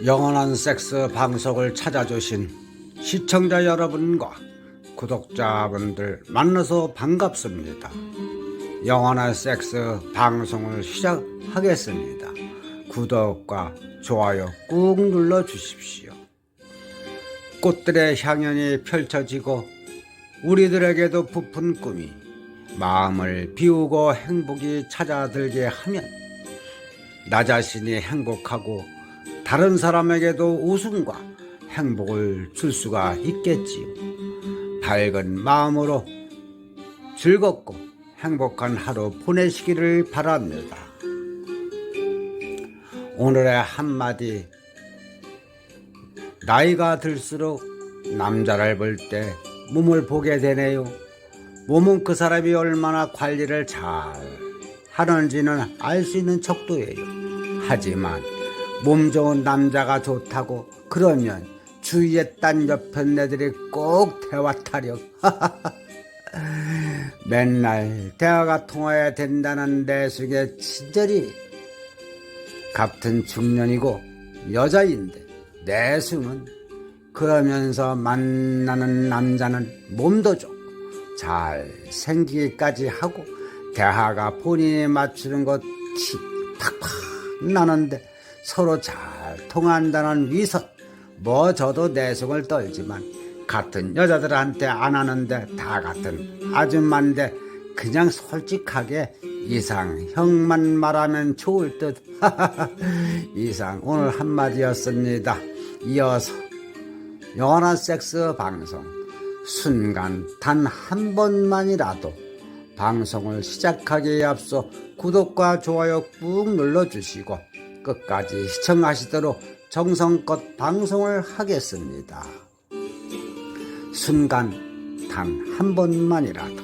영원한 섹스 방송을 찾아주신 시청자 여러분과 구독자분들 만나서 반갑습니다. 영원한 섹스 방송을 시작하겠습니다. 구독과 좋아요 꾹 눌러주십시오. 꽃들의 향연이 펼쳐지고 우리들에게도 부푼 꿈이 마음을 비우고 행복이 찾아들게 하면 나 자신이 행복하고 다른 사람에게도 웃음과 행복을 줄 수가 있겠지요. 밝은 마음으로 즐겁고 행복한 하루 보내시기를 바랍니다. 오늘의 한마디. 나이가 들수록 남자를 볼 때 몸을 보게 되네요. 몸은 그 사람이 얼마나 관리를 잘 하는지는 알 수 있는 척도예요. 하지만 몸 좋은 남자가 좋다고 그러면 주위에 딴 옆편 애들이 꼭 대화 타령. 맨날 대화가 통해야 된다는 내숭의 친절이 같은 중년이고 여자인데 내숭은 그러면서 만나는 남자는 몸도 좋고 잘 생기기까지 하고 대화가 본인이 맞추는 것 티 팍팍 나는데 서로 잘 통한다는 위선. 저도 내숭을 떨지만 같은 여자들한테 안 하는데 다 같은 아줌마인데 그냥 솔직하게 이상형만 말하면 좋을 듯. 이상 오늘 한마디였습니다. 이어서 영원한 섹스 방송 순간 단 한 번만이라도 방송을 시작하기에 앞서 구독과 좋아요 꾹 눌러주시고 끝까지 시청하시도록 정성껏 방송을 하겠습니다. 순간 단 한 번만이라도.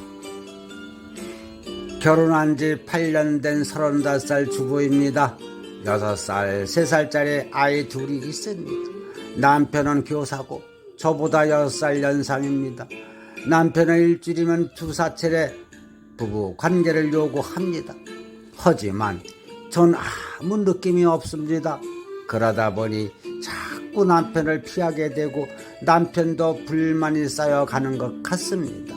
결혼한 지 8년 된 35살 주부입니다. 6살, 3살짜리 아이 둘이 있습니다. 남편은 교사고 저보다 6살 연상입니다. 남편은 일주일이면 2사찰에 부부 관계를 요구합니다. 하지만 전 아무 느낌이 없습니다. 그러다 보니 자꾸 남편을 피하게 되고 남편도 불만이 쌓여가는 것 같습니다.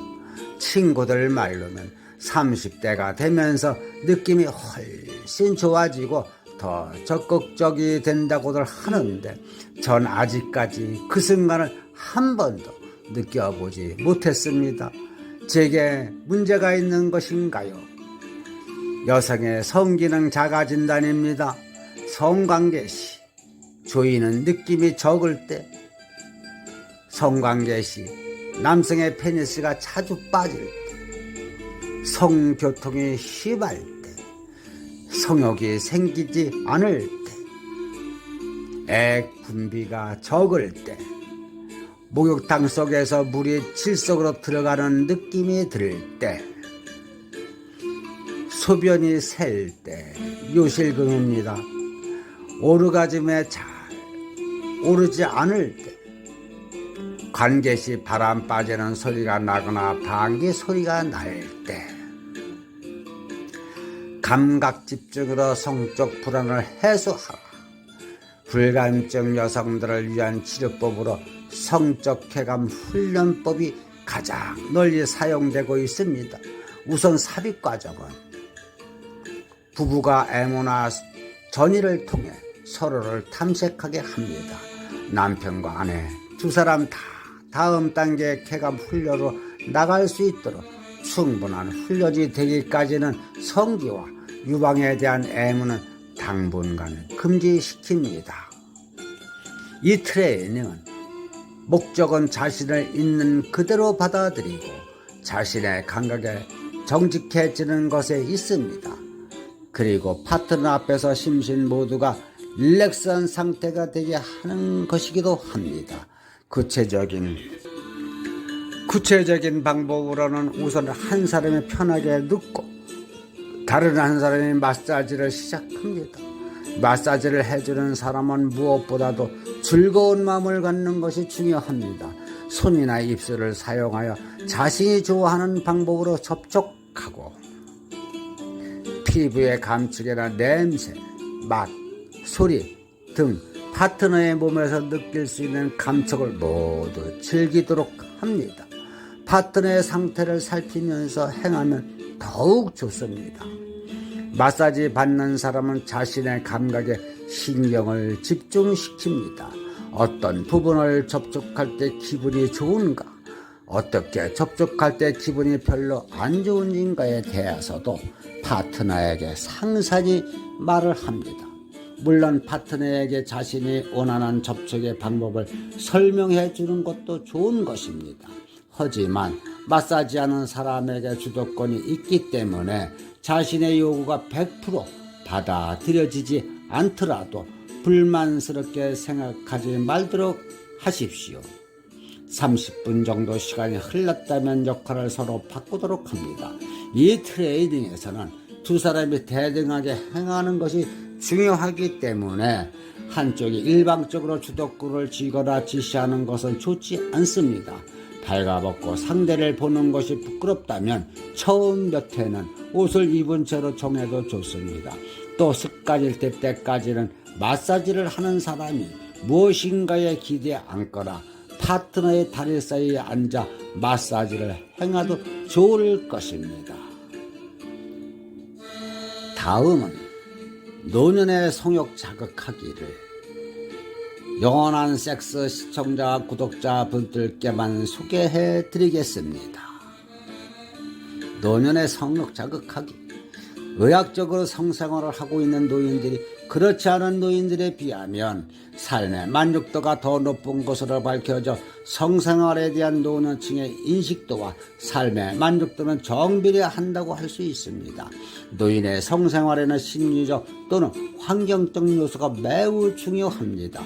친구들 말로는 30대가 되면서 느낌이 훨씬 좋아지고 더 적극적이 된다고들 하는데 전 아직까지 그 순간을 한 번도 느껴보지 못했습니다. 제게 문제가 있는 것인가요? 여성의 성기능 자가진단입니다. 성관계 시 조이는 느낌이 적을 때, 성관계 시 남성의 페니스가 자주 빠질 때, 성교통이 심할 때, 성욕이 생기지 않을 때, 액 분비가 적을 때, 목욕탕 속에서 물이 질석으로 들어가는 느낌이 들 때, 소변이 셀 때, 요실금입니다. 오르가즘에 잘 오르지 않을 때, 관계 시 바람 빠지는 소리가 나거나 방귀 소리가 날 때, 감각 집중으로 성적 불안을 해소하라. 불감증 여성들을 위한 치료법으로 성적 쾌감 훈련법이 가장 널리 사용되고 있습니다. 우선 삽입 과정은 부부가 애무나 전의를 통해 서로를 탐색하게 합니다. 남편과 아내 두 사람 다 다음 단계 쾌감 훈련으로 나갈 수 있도록 충분한 훈련이 되기까지는 성기와 유방에 대한 애무는 당분간 금지시킵니다. 이 트레이닝은 목적은 자신을 있는 그대로 받아들이고 자신의 감각에 정직해지는 것에 있습니다. 그리고 파트너 앞에서 심신 모두가 릴렉스한 상태가 되게 하는 것이기도 합니다. 구체적인 방법으로는 우선 한 사람이 편하게 눕고 다른 한 사람이 마사지를 시작합니다. 마사지를 해주는 사람은 무엇보다도 즐거운 마음을 갖는 것이 중요합니다. 손이나 입술을 사용하여 자신이 좋아하는 방법으로 접촉하고 피부의 감촉이나 냄새, 맛, 소리 등 파트너의 몸에서 느낄 수 있는 감촉을 모두 즐기도록 합니다. 파트너의 상태를 살피면서 행하면 더욱 좋습니다. 마사지 받는 사람은 자신의 감각에 신경을 집중시킵니다. 어떤 부분을 접촉할 때 기분이 좋은가, 어떻게 접촉할 때 기분이 별로 안 좋은지에 대해서도 파트너에게 상세히 말을 합니다. 물론 파트너에게 자신이 원하는 접촉의 방법을 설명해 주는 것도 좋은 것입니다. 하지만 마사지하는 사람에게 주도권이 있기 때문에 자신의 요구가 100% 받아들여지지 않더라도 불만스럽게 생각하지 말도록 하십시오. 30분 정도 시간이 흘렀다면 역할을 서로 바꾸도록 합니다. 이 트레이닝에서는 두 사람이 대등하게 행하는 것이 중요하기 때문에 한쪽이 일방적으로 주도권을 쥐거나 지시하는 것은 좋지 않습니다. 발가벗고 상대를 보는 것이 부끄럽다면 처음 몇 회는 옷을 입은 채로 정해도 좋습니다. 또 습관일 때까지는 마사지를 하는 사람이 무엇인가에 기대에 앉거나 파트너의 다리 사이에 앉아 마사지를 행해도 좋을 것입니다. 다음은 노년의 성욕 자극하기를 영원한 섹스 시청자 구독자분들께만 소개해 드리겠습니다. 노년의 성욕 자극하기. 의학적으로 성생활을 하고 있는 노인들이 그렇지 않은 노인들에 비하면 삶의 만족도가 더 높은 것으로 밝혀져 성생활에 대한 노년층의 인식도와 삶의 만족도는 정비례한다고 할 수 있습니다. 노인의 성생활에는 심리적 또는 환경적 요소가 매우 중요합니다.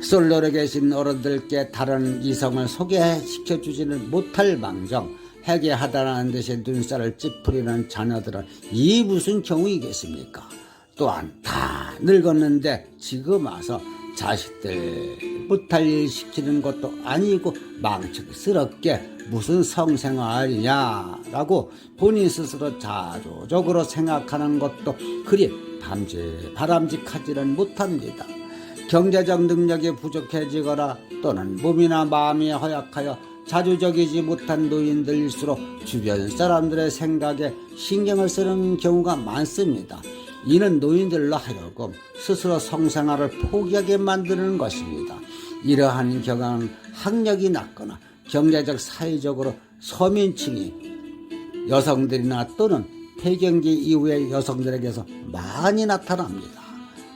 솔로로 계신 어른들께 다른 이성을 소개시켜주지는 못할 망정 해계하다라는 듯이 눈살을 찌푸리는 자녀들은 이 무슨 경우이겠습니까? 또한 다 늙었는데 지금 와서 자식들 못할 일 시키는 것도 아니고 망측스럽게 무슨 성생활이냐라고 본인 스스로 자조적으로 생각하는 것도 그리 바람직하지는 못합니다. 경제적 능력이 부족해지거나 또는 몸이나 마음이 허약하여 자주적이지 못한 노인들일수록 주변 사람들의 생각에 신경을 쓰는 경우가 많습니다. 이는 노인들로 하여금 스스로 성생활을 포기하게 만드는 것입니다. 이러한 경향은 학력이 낮거나 경제적 사회적으로 서민층이 여성들이나 또는 폐경기 이후의 여성들에게서 많이 나타납니다.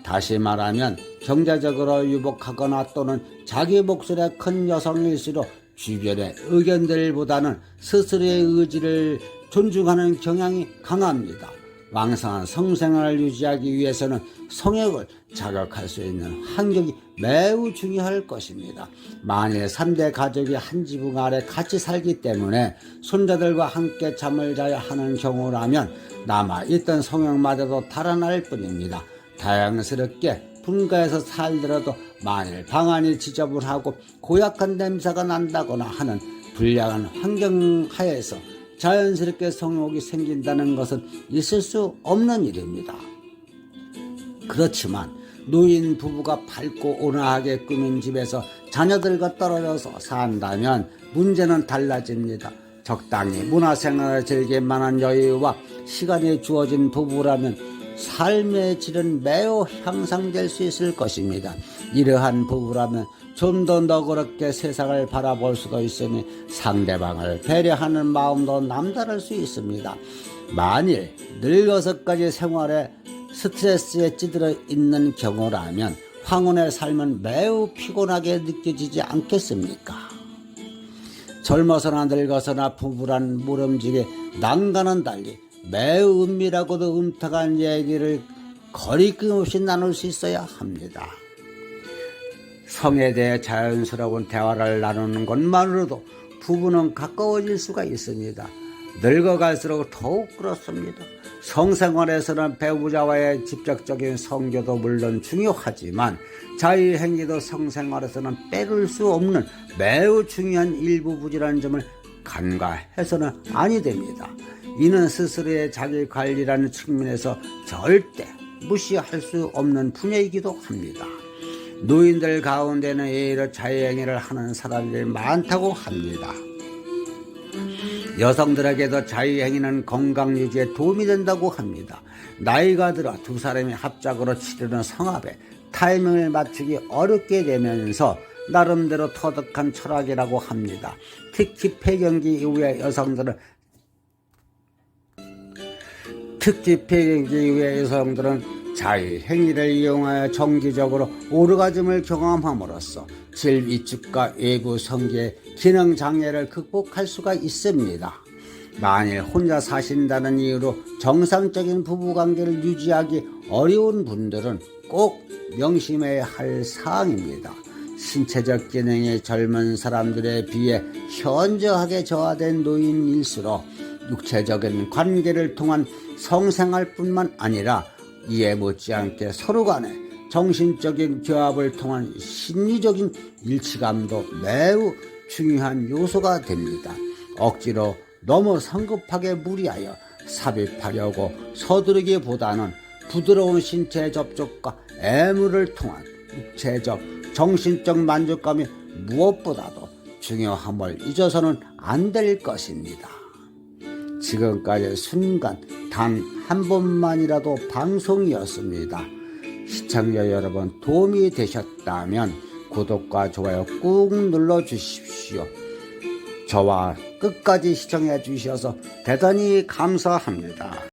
다시 말하면 경제적으로 유복하거나 또는 자기 목소리가 큰 여성일수록 주변의 의견들보다는 스스로의 의지를 존중하는 경향이 강합니다. 왕성한 성생활을 유지하기 위해서는 성욕을 자극할 수 있는 환경이 매우 중요할 것입니다. 만일 3대 가족이 한 지붕 아래 같이 살기 때문에 손자들과 함께 잠을 자야 하는 경우라면 남아있던 성욕마저도 달아날 뿐입니다. 다양스럽게 분가해서 살더라도 만일 방안이 지저분하고 고약한 냄새가 난다거나 하는 불량한 환경 하에서 자연스럽게 성욕이 생긴다는 것은 있을 수 없는 일입니다. 그렇지만 노인 부부가 밝고 온화하게 꾸민 집에서 자녀들과 떨어져서 산다면 문제는 달라집니다. 적당히 문화생활을 즐길 만한 여유와 시간이 주어진 부부라면 삶의 질은 매우 향상될 수 있을 것입니다. 이러한 부부라면 좀 더 너그럽게 세상을 바라볼 수도 있으니 상대방을 배려하는 마음도 남다를 수 있습니다. 만일 늙어서까지 생활에 스트레스에 찌들어 있는 경우라면 황혼의 삶은 매우 피곤하게 느껴지지 않겠습니까? 젊어서나 늙어서나 부부란 모름지기 난간은 달리 매우 은밀하고도 음탁한 얘기를 거리낌 없이 나눌 수 있어야 합니다. 성에 대해 자연스러운 대화를 나누는 것만으로도 부부는 가까워질 수가 있습니다. 늙어갈수록 더욱 그렇습니다. 성생활에서는 배우자와의 직접적인 성교도 물론 중요하지만 자유행위도 성생활에서는 빼놓을 수 없는 매우 중요한 일부 부지라는 점을 간과해서는 아니 됩니다. 이는 스스로의 자기관리라는 측면에서 절대 무시할 수 없는 분야이기도 합니다. 노인들 가운데는 예로 자유행위를 하는 사람들이 많다고 합니다. 여성들에게도 자유행위는 건강유지에 도움이 된다고 합니다. 나이가 들어 두 사람이 합작으로 치르는 성합에 타이밍을 맞추기 어렵게 되면서 나름대로 터득한 철학이라고 합니다. 특히 폐경기 이후에 여성들은 자유행위를 이용하여 정기적으로 오르가즘을 경험함으로써 질 위축과 외부 성기의 기능 장애를 극복할 수가 있습니다. 만일 혼자 사신다는 이유로 정상적인 부부관계를 유지하기 어려운 분들은 꼭 명심해야 할 사항입니다. 신체적 기능이 젊은 사람들에 비해 현저하게 저하된 노인일수록 육체적인 관계를 통한 성생활뿐만 아니라 이에 못지않게 서로 간에 정신적인 교합을 통한 심리적인 일치감도 매우 중요한 요소가 됩니다. 억지로 너무 성급하게 무리하여 삽입하려고 서두르기보다는 부드러운 신체 접촉과 애무를 통한 육체적, 정신적 만족감이 무엇보다도 중요함을 잊어서는 안 될 것입니다. 지금까지 순간 단 한 번만이라도 방송이었습니다. 시청자 여러분 도움이 되셨다면 구독과 좋아요 꾹 눌러주십시오. 저와 끝까지 시청해 주셔서 대단히 감사합니다.